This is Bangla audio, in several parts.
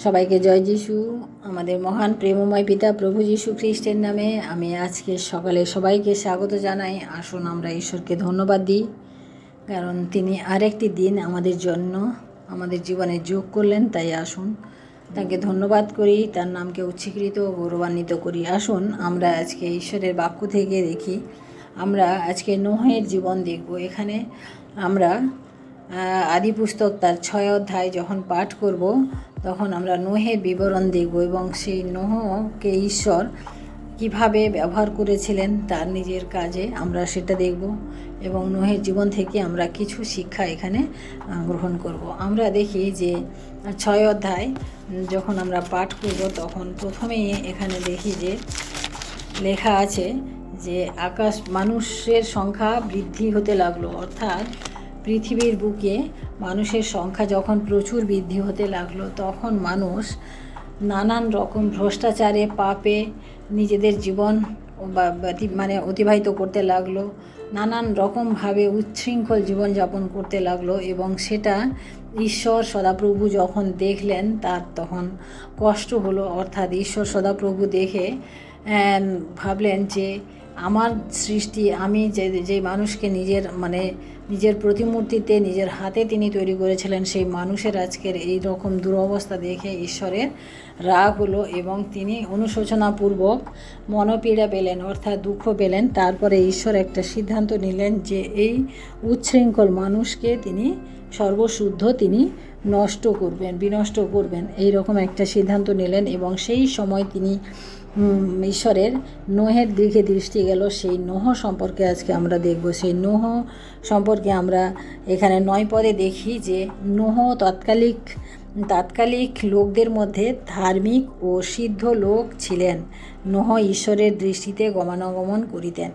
সবাইকে জয় যিশু। আমাদের মহান প্রেমময় পিতা প্রভু যীশু খ্রিস্টের নামে আমি আজকে সকালে সবাইকে স্বাগত জানাই। আসুন আমরা ঈশ্বরকে ধন্যবাদ দিই, কারণ তিনি আরেকটি দিন আমাদের জন্য আমাদের জীবনে যোগ করলেন। তাই আসুন তাকে ধন্যবাদ করি, তার নামকে উচ্চীকৃত ও গৌরবান্বিত করি। আসুন আমরা আজকে ঈশ্বরের বাক্য থেকে দেখি। আমরা আজকে নোহের জীবন দেখব। এখানে আমরা আদি পুস্তক তার 6 অধ্যায় যখন পাঠ করব, তখন আমরা নোহের বিবরণ দেখব এবং সেই নোহকে ঈশ্বর কিভাবে ব্যবহার করেছিলেন তার নিজের কাজে, আমরা সেটা দেখব এবং নোহের জীবন থেকে আমরা কিছু শিক্ষা এখানে গ্রহণ করব। আমরা দেখি যে 6 অধ্যায় যখন আমরা পাঠ করব, তখন প্রথমেই এখানে দেখি যে লেখা আছে যে মানুষের সংখ্যা বৃদ্ধি হতে লাগলো। অর্থাৎ পৃথিবীর বুকে মানুষের সংখ্যা যখন প্রচুর বৃদ্ধি হতে লাগলো, তখন মানুষ নানান রকম ভ্রষ্টাচারে পাপে নিজেদের জীবন অতিবাহিত করতে লাগলো, নানান রকমভাবে উচ্ছৃঙ্খল জীবনযাপন করতে লাগলো। এবং সেটা ঈশ্বর সদাপ্রভু যখন দেখলেন, তার তখন কষ্ট হলো। অর্থাৎ ঈশ্বর সদাপ্রভু দেখে ভাবলেন যে আমার সৃষ্টি, আমি যে মানুষকে নিজের প্রতিমূর্তিতে নিজের হাতে তিনি তৈরি করেছিলেন, সেই মানুষের আজকের এই রকম দুরবস্থা দেখে ঈশ্বরের রাগ হলো এবং তিনি অনুশোচনাপূর্বক মনোপীড়া পেলেন, অর্থাৎ দুঃখ পেলেন। তারপরে ঈশ্বর একটা সিদ্ধান্ত নিলেন যে এই উচ্ছৃঙ্খল মানুষকে তিনি সর্বশুদ্ধ তিনি বিনষ্ট করবেন, এই রকম একটা সিদ্ধান্ত নিলেন। এবং সেই সময় তিনি ঈশ্বরের নোহের দিকে দৃষ্টি গেল। সেই নোহ সম্পর্কে আজকে আমরা দেখব। সেই নোহ সম্পর্কে আমরা এখানে 9 পদে দেখি যে নোহ তাৎকালিক লোকদের মধ্যে ধার্মিক ও সিদ্ধ লোক ছিলেন। নোহ ঈশ্বরের দৃষ্টিতে গমনাগমন করিতেন।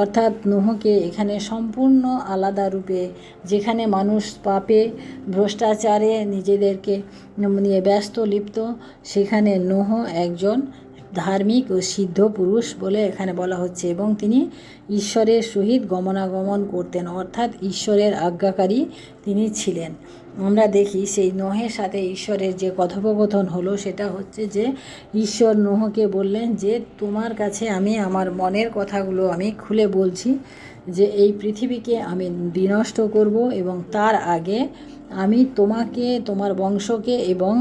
অর্থাৎ নোহকে এখানে সম্পূর্ণ আলাদা রূপে, যেখানে মানুষ পাপে ভ্রষ্টাচারে নিজেদেরকে নিয়ে ব্যস্ত লিপ্ত, সেখানে নোহ একজন ধার্মিক ও সিদ্ধ পুরুষ বলে এখানে বলা হচ্ছে। এবং তিনি ঈশ্বরের সহিত গমনাগমন করতেন, অর্থাৎ ঈশ্বরের আজ্ঞাকারী তিনি ছিলেন। আমরা দেখি সেই নোহের সাথে ঈশ্বরের যে কথোপকথন হলো, সেটা হচ্ছে যে ঈশ্বর নোহকে বললেন যে তোমার কাছে আমি আমার মনের কথাগুলো আমি খুলে বলছি, যে এই পৃথিবীকে আমি বিনষ্ট করব এবং তার আগে আমি তোমাকে, তোমার বংশকে এবং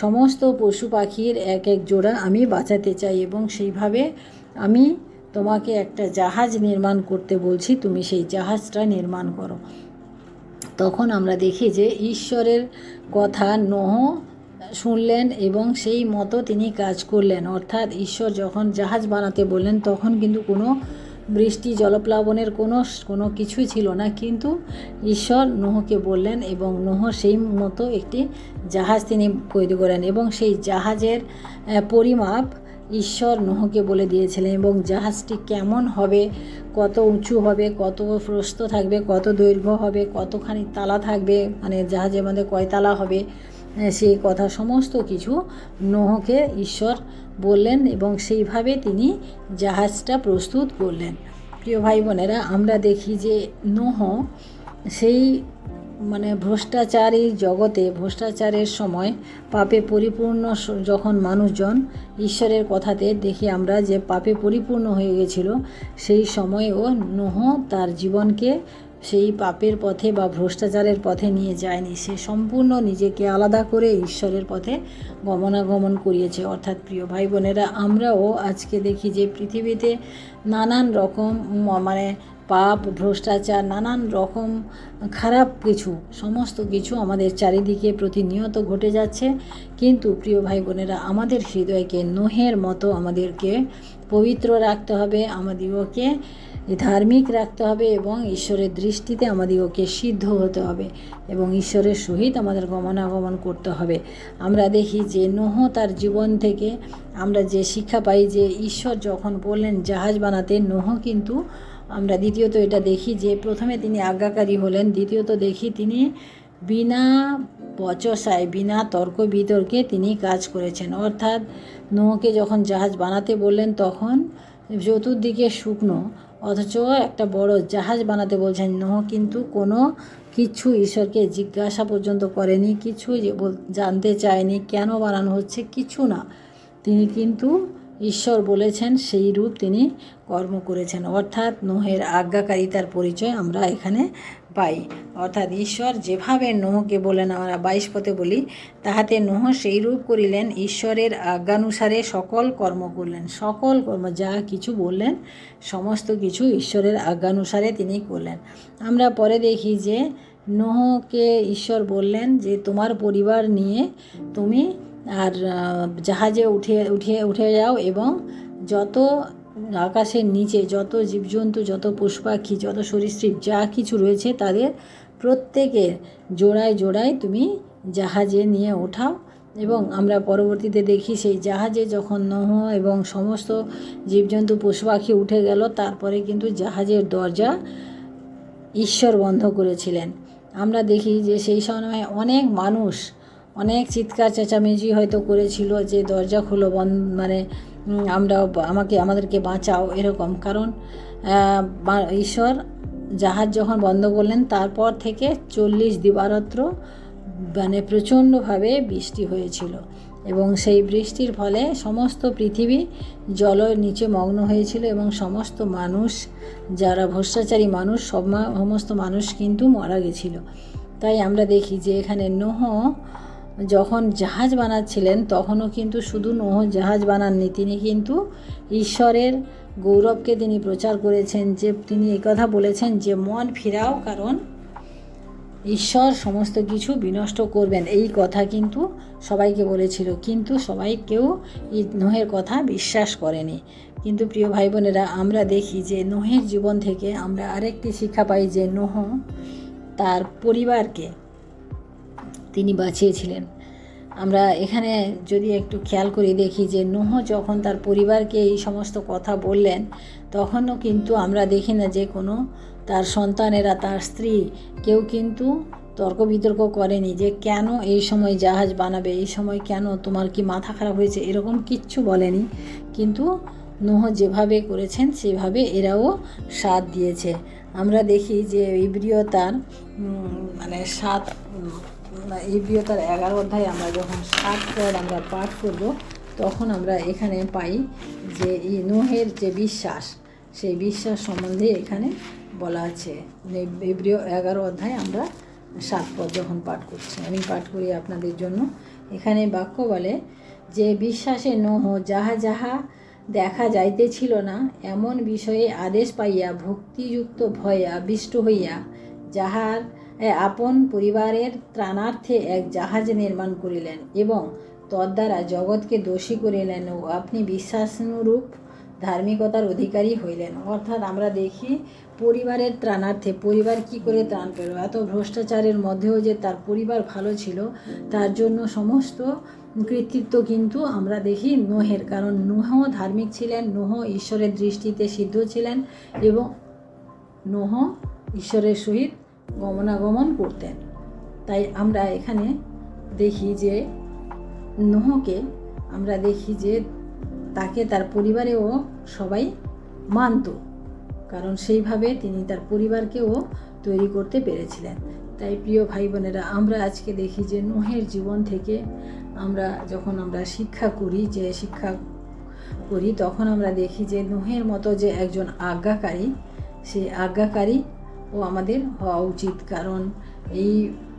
সমস্ত পশু পাখির এক এক জোড়া আমি বাঁচাতে চাই। এবং সেইভাবে আমি তোমাকে একটা জাহাজ নির্মাণ করতে বলছি, তুমি সেই জাহাজটা নির্মাণ করো। তখন আমরা দেখি যে ঈশ্বরের কথা নোহ শুনলেন এবং সেই মতো তিনি কাজ করলেন। অর্থাৎ ঈশ্বর যখন জাহাজ বানাতে বললেন, তখন কিন্তু কোনো বৃষ্টি জলপ্লাবনের কোনো কিছুই ছিল না, কিন্তু ঈশ্বর নোহকে বললেন এবং নোহ সেই মতো একটি জাহাজ তিনি তৈরি করেন। এবং সেই জাহাজের পরিমাপ ঈশ্বর নোহকে বলে দিয়েছিলেন, এবং জাহাজটি কেমন হবে, কত উঁচু হবে, কত প্রস্থ থাকবে, কত দৈর্ঘ্য হবে, কতখানি তালা থাকবে, জাহাজের মধ্যে কয় তালা হবে, সেই কথা সমস্ত কিছু নোহকে ঈশ্বর বললেন এবং সেইভাবে তিনি জাহাজটা প্রস্তুত করলেন। প্রিয় ভাই বোনেরা, আমরা দেখি যে নোহ সেই ভ্রষ্টাচারের সময় পাপে পরিপূর্ণ, যখন মানুষজন ঈশ্বরের কথাতে দেখি আমরা যে পাপে পরিপূর্ণ হয়ে গেছিল, সেই সময়েও নোহ তার জীবনকে সেই পাপের পথে বা ভ্রষ্টাচারের পথে নিয়ে যায়নি। সে সম্পূর্ণ নিজেকে আলাদা করে ঈশ্বরের পথে গমনাগমন করিয়েছে। অর্থাৎ প্রিয় ভাই বোনেরা, আমরাও আজকে দেখি যে পৃথিবীতে নানান রকম পাপ, ভ্রষ্টাচার, নানান রকম খারাপ সমস্ত কিছু আমাদের চারিদিকে প্রতিনিয়ত ঘটে যাচ্ছে। কিন্তু প্রিয় ভাই বোনেরা, আমাদের হৃদয়কে নোহের মতো আমাদেরকে পবিত্র রাখতে হবে, আমাদিগকে ধার্মিক রাখতে হবে এবং ঈশ্বরের দৃষ্টিতে আমাদিগকে সিদ্ধ হতে হবে এবং ঈশ্বরের সহিত আমাদের গমনাগমন করতে হবে। আমরা দেখি যে নোহ তার জীবন থেকে আমরা যে শিক্ষা পাই, যে ঈশ্বর যখন বললেন জাহাজ বানাতে, নোহ কিন্তু আমরা দ্বিতীয়ত এটা দেখি যে প্রথমে তিনি আজ্ঞাকারী হলেন, দ্বিতীয়ত দেখি তিনি বিনা বচসায়, বিনা তর্ক বিতর্কে তিনি কাজ করেছেন। অর্থাৎ নোহকে যখন জাহাজ বানাতে বললেন, তখন চতুর্দিকে শুকনো, অথচ একটা বড় জাহাজ বানাতে বলছেন নোহ, কিন্তু কোনো কিছু ঈশ্বরকে জিজ্ঞাসা পর্যন্ত করেনি, কিছু জানতে চায়নি কেন বানানো হচ্ছে, কিছু না। তিনি কিন্তু ঈশ্বর বলেছেন সেই রূপ তিনি কর্ম করেছেন, অর্থাৎ নোহের আজ্ঞাকারিতার পরিচয় আমরা এখানে পাই। অর্থাৎ ঈশ্বর যেভাবে নোহকে বলেন, আমরা 22 পদে বলি, তাহাতে নোহ সেই রূপ করিলেন, ঈশ্বরের আজ্ঞানুসারে সকল কর্ম করলেন। সকল কর্ম যা কিছু বললেন সমস্ত কিছু ঈশ্বরের আজ্ঞানুসারে তিনি করলেন। আমরা পরে দেখি যে নোহকে ঈশ্বর বললেন যে তোমার পরিবার নিয়ে তুমি আর জাহাজে উঠে যাও এবং যত আকাশের নিচে যত জীবজন্তু, যত পশু পাখি, যত সরীসৃপ যা কিছু রয়েছে তাদের প্রত্যেকের জোড়ায় জোড়ায় তুমি জাহাজে নিয়ে ওঠাও। এবং আমরা পরবর্তীতে দেখি সেই জাহাজে যখন নোহ এবং সমস্ত জীবজন্তু পশু পাখি উঠে গেল, তারপরে কিন্তু জাহাজের দরজা ঈশ্বর বন্ধ করেছিলেন। আমরা দেখি যে সেই সময় অনেক মানুষ অনেক চিৎকার চেঁচামেচি হয়তো করেছিল যে দরজা খুলো, মানে আমাদেরকে বাঁচাও, এরকম। কারণ ঈশ্বর জাহাজ যখন বন্ধ করলেন তারপর থেকে 40 দিবারাত্র মানে প্রচণ্ডভাবে বৃষ্টি হয়েছিল এবং সেই বৃষ্টির ফলে সমস্ত পৃথিবী জলের নিচে মগ্ন হয়েছিল এবং সমস্ত মানুষ, যারা ভ্রষ্টাচারী মানুষ, সমস্ত মানুষ কিন্তু মারা গেছিল। তাই আমরা দেখি যে এখানে নোহ যখন জাহাজ বানাচ্ছিলেন তখনও কিন্তু শুধু নোহ জাহাজ বানাননি, তিনি কিন্তু ঈশ্বরের গৌরবকে তিনি প্রচার করেছেন, যে তিনি কথা বলেছেন যে মন ফিরাও, কারণ ঈশ্বর সমস্ত কিছু বিনষ্ট করবেন। এই কথা কিন্তু সবাইকে বলেছিল, কিন্তু সবাই কেউ এই নোহের কথা বিশ্বাস করেনি। কিন্তু প্রিয় ভাই বোনেরা, আমরা দেখি যে নোহের জীবন থেকে আমরা আরেকটি শিক্ষা পাই যে নোহ তার পরিবারকে তিনি বাঁচিয়েছিলেন। আমরা এখানে যদি একটু খেয়াল করে দেখি যে নোহ যখন তার পরিবারকে এই সমস্ত কথা বললেন, তখনও কিন্তু আমরা দেখি না যে কোনো তার সন্তানেরা, তার স্ত্রী কেউ কিন্তু তর্ক বিতর্ক করেনি যে কেন এই সময় জাহাজ বানাবে, এই সময় কেন, তোমার কি মাথা খারাপ হয়েছে, এরকম কিচ্ছু বলেনি। কিন্তু নোহ যেভাবে করেছেন সেভাবে এরাও সাথ দিয়েছে। আমরা দেখি যে ইব্রিয়তার 11 অধ্যায়ে আমরা যখন 7 পদ আমরা পাঠ করব, তখন আমরা এখানে পাই যে এই নোহের যে বিশ্বাস, সেই বিশ্বাস সম্বন্ধে এখানে বলা আছে। ইব্রিয় 11 অধ্যায় আমরা 7 পদ যখন পাঠ করছি, আমি পাঠ করি আপনাদের জন্য। এখানে বাক্য বলে যে বিশ্বাসে নোহ যাহা যাহা দেখা যাইতেছিল না এমন বিষয়ে আদেশ পাইয়া ভক্তিযুক্ত ভয়ে আবিষ্ট হইয়া যাহার আপন পরিবারের ত্রাণার্থে এক জাহাজ নির্মাণ করিলেন এবং তদ্বারা জগৎকে দোষী করিলেন ও আপনি বিশ্বাসানুরূপ ধার্মিকতার অধিকারী হইলেন। অর্থাৎ আমরা দেখি পরিবারের ত্রাণার্থে, পরিবার কি করে ত্রাণ পেল, এত ভ্রষ্টাচারের মধ্যেও যে তার পরিবার ভালো ছিল, তার জন্য সমস্ত কৃতিত্ব কিন্তু আমরা দেখি নোহের। কারণ নোহ ধার্মিক ছিলেন, নোহ ঈশ্বরের দৃষ্টিতে সিদ্ধ ছিলেন এবং নোহ ঈশ্বরের সহিত গমনাগমন করতেন। তাই আমরা এখানে দেখি যে নোহকে আমরা দেখি যে তাকে তার পরিবারেও সবাই মানত, কারণ সেইভাবে তিনি তার পরিবারকেও তৈরি করতে পেরেছিলেন। তাই প্রিয় ভাই বোনেরা, আমরা আজকে দেখি যে নোহের জীবন থেকে যখন আমরা শিক্ষা করি তখন আমরা দেখি যে নোহের মতো যে একজন আজ্ঞাকারী, সেই আজ্ঞাকারী ও আমাদের হওয়া উচিত। কারণ এই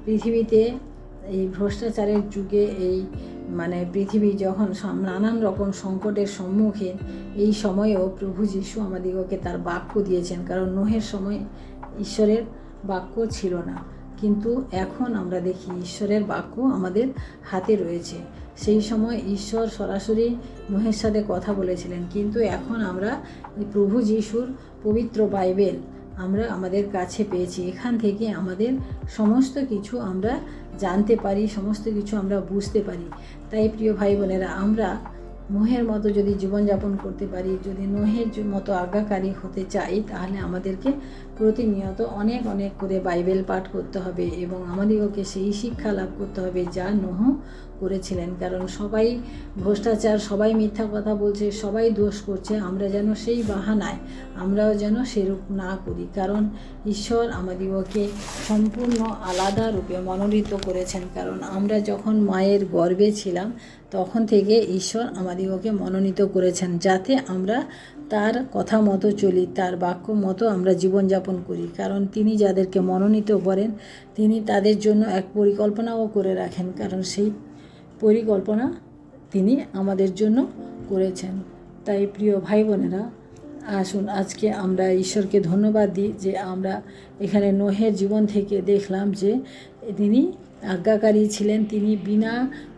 পৃথিবীতে, এই ভ্রষ্টাচারের যুগে, এই পৃথিবী যখন নানান রকম সংকটের সম্মুখীন, এই সময়েও প্রভু যীশু আমাদিগকে তার বাক্য দিয়েছেন। কারণ নোহের সময় ঈশ্বরের বাক্য ছিল না, কিন্তু এখন আমরা দেখি ঈশ্বরের বাক্য আমাদের হাতে রয়েছে। সেই সময় ঈশ্বর সরাসরি নোহের সাথে কথা বলেছিলেন, কিন্তু এখন আমরা প্রভু যীশুর পবিত্র বাইবেল আমরা আমাদের কাছে পেয়েছি। এখান থেকে আমাদের সমস্ত কিছু আমরা জানতে পারি, সমস্ত কিছু আমরা বুঝতে পারি। তাই প্রিয় ভাই বোনেরা, আমরা নোহের মতো যদি জীবনযাপন করতে পারি, যদি নোহের মতো আজ্ঞাকারী হতে চাই, তাহলে আমাদেরকে প্রতিনিয়ত অনেক অনেক করে বাইবেল পাঠ করতে হবে এবং আমাদেরকে সেই শিক্ষা লাভ করতে হবে যা নোহ করেছিলেন, কারণ সবাই ভ্রষ্টাচার, সবাই মিথ্যা কথা বলছে, সবাই দোষ করছে, আমরা যেন সেই বাহানায় আমরাও যেন সেরূপ না করি। কারণ ঈশ্বর আমাদিগকে সম্পূর্ণ আলাদা রূপে মনোনীত করেছেন। কারণ আমরা যখন মায়ের গর্ভে ছিলাম তখন থেকে ঈশ্বর আমাদিগকে মনোনীত করেছেন, যাতে আমরা তার কথা মতো চলি, তার বাক্য মতো আমরা জীবনযাপন করি। কারণ তিনি যাদেরকে মনোনীত করেন তিনি তাদের জন্য এক পরিকল্পনাও করে রাখেন, কারণ সেই পরিকল্পনা তিনি আমাদের জন্য করেছেন। তাই প্রিয় ভাই বোনেরা, আসুন আজকে আমরা ঈশ্বরকে ধন্যবাদ দিই যে আমরা এখানে নোহের জীবন থেকে দেখলাম যে তিনি আজ্ঞাকারী ছিলেন, তিনি বিনা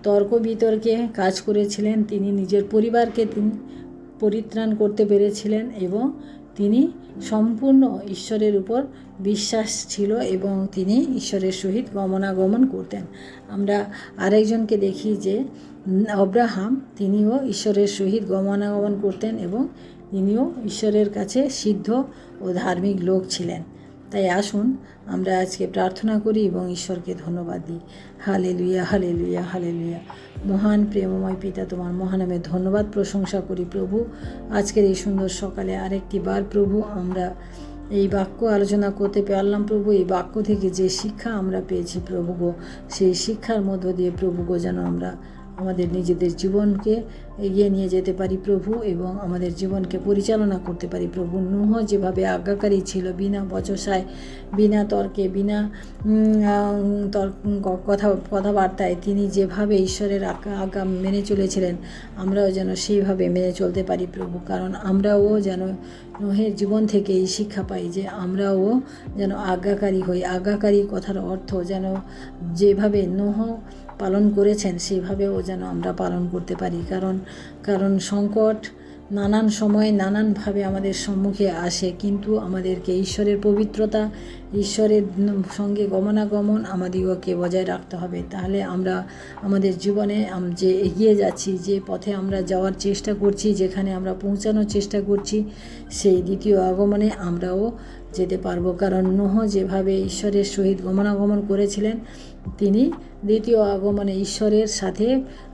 তর্ক বিতর্কে কাজ করেছিলেন, তিনি নিজের পরিবারকে তিনি পরিত্রাণ করতে পেরেছিলেন এবং তিনি সম্পূর্ণ ঈশ্বরের উপর বিশ্বাস ছিল এবং তিনি ঈশ্বরের সহিত গমনাগমন করতেন। আমরা আরেকজনকে দেখি যে আব্রাহাম, তিনিও ঈশ্বরের সহিত গমনাগমন করতেন এবং তিনিও ঈশ্বরের কাছে সিদ্ধ ও ধার্মিক লোক ছিলেন। তাই আসুন আমরা আজকে প্রার্থনা করি এবং ঈশ্বরকে ধন্যবাদ দিই। Hallelujah, hallelujah, hallelujah. মহান প্রেমময় পিতা, তোমার মহানামে ধন্যবাদ প্রশংসা করি প্রভু। আজকের এই সুন্দর সকালে আরেকটি বার প্রভু আমরা এই বাক্য আলোচনা করতে পারলাম প্রভু। এই বাক্য থেকে যে শিক্ষা আমরা পেয়েছি প্রভু গো, সেই শিক্ষার মধ্য দিয়ে প্রভু গো যেন আমরা আমাদের নিজেদের জীবনকে এগিয়ে নিয়ে যেতে পারি প্রভু এবং আমাদের জীবনকে পরিচালনা করতে পারি প্রভু। নূহ যেভাবে আজ্ঞাকারী ছিল, বিনা বচসায়, বিনা তর্কে, বিনা কথাবার্তায় তিনি যেভাবে ঈশ্বরের আজ্ঞা মেনে চলেছিলেন, আমরাও যেন সেইভাবে মেনে চলতে পারি প্রভু। কারণ আমরাও যেন নূহের জীবন থেকে এই শিক্ষা পাই যে আমরাও যেন আজ্ঞাকারী হই। আজ্ঞাকারী কথার অর্থ যেন যেভাবে নূহ পালন করেছেন সেভাবেও যেন আমরা পালন করতে পারি। কারণ সংকট নানান সময় নানানভাবে আমাদের সম্মুখে আসে, কিন্তু আমাদেরকে ঈশ্বরের পবিত্রতা, ঈশ্বরের সঙ্গে গমনাগমন আমাদিগকে বজায় রাখতে হবে। তাহলে আমরা আমাদের জীবনে যে এগিয়ে যাচ্ছি, যে পথে আমরা যাওয়ার চেষ্টা করছি, যেখানে আমরা পৌঁছানোর চেষ্টা করছি, সেই দ্বিতীয় আগমনে আমরাও যেতে পারবো। কারণ নূহ যেভাবে ঈশ্বরের সহিত গমনাগমন করেছিলেন, তিনি দ্বিতীয় আগমনে ঈশ্বরের সাথে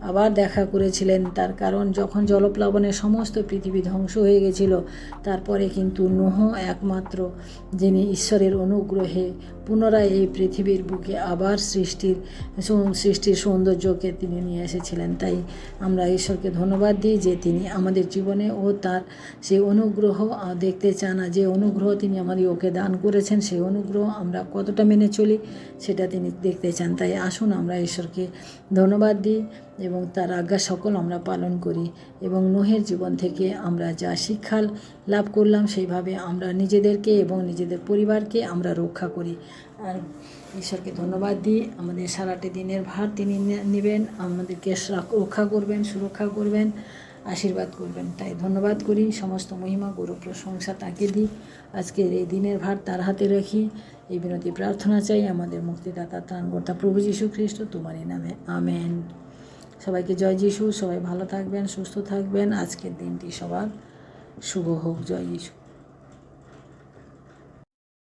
আবার দেখা করেছিলেন। তার কারণ যখন জলপ্লাবনে সমস্ত পৃথিবী ধ্বংস হয়ে গেছিল, তারপরে কিন্তু নূহ একমাত্র যিনি ঈশ্বরের অনুগ্রহে পুনরায় এই পৃথিবীর বুকে আবার সৃষ্টির সৌন্দর্যকে তিনি নিয়ে এসেছিলেন। তাই আমরা ঈশ্বরকে ধন্যবাদ দিই যে তিনি আমাদের জীবনে ও তার সেই অনুগ্রহ দেখতে চান, যে অনুগ্রহ তিনি আমাদেরকে দান করেছেন, সেই অনুগ্রহ আমরা কতটা মেনে চলি সেটা তিনি দেখতে চান। তাই আসুন আমরা ঈশ্বরকে ধন্যবাদ দিই এবং তার আজ্ঞা সকল আমরা পালন করি এবং নূহের জীবন থেকে আমরা যা শিক্ষা লাভ করলাম সেইভাবে আমরা নিজেদেরকে এবং নিজেদের পরিবারকে আমরা রক্ষা করি। আর ঈশ্বরকে ধন্যবাদ দিই, আমাদের সারাটি দিনের ভার তিনি নেবেন, আমাদেরকে রক্ষা করবেন, সুরক্ষা করবেন, আশীর্বাদ করবেন। তাই ধন্যবাদ করি, সমস্ত মহিমা গৌরব প্রশংসা তাকে দিই। আজকের এই দিনের ভার তার হাতে রাখি, এই বিনতি প্রার্থনা চাই আমাদের মুক্তিদাতা ত্রাণকর্তা প্রভু যীশু খ্রিস্ট তোমারই নামে, আমেন। সবাইকে জয় যিশু। সবাই ভালো থাকবেন, সুস্থ থাকবেন। আজকের দিনটি সবার শুভ হোক। জয় যিশু।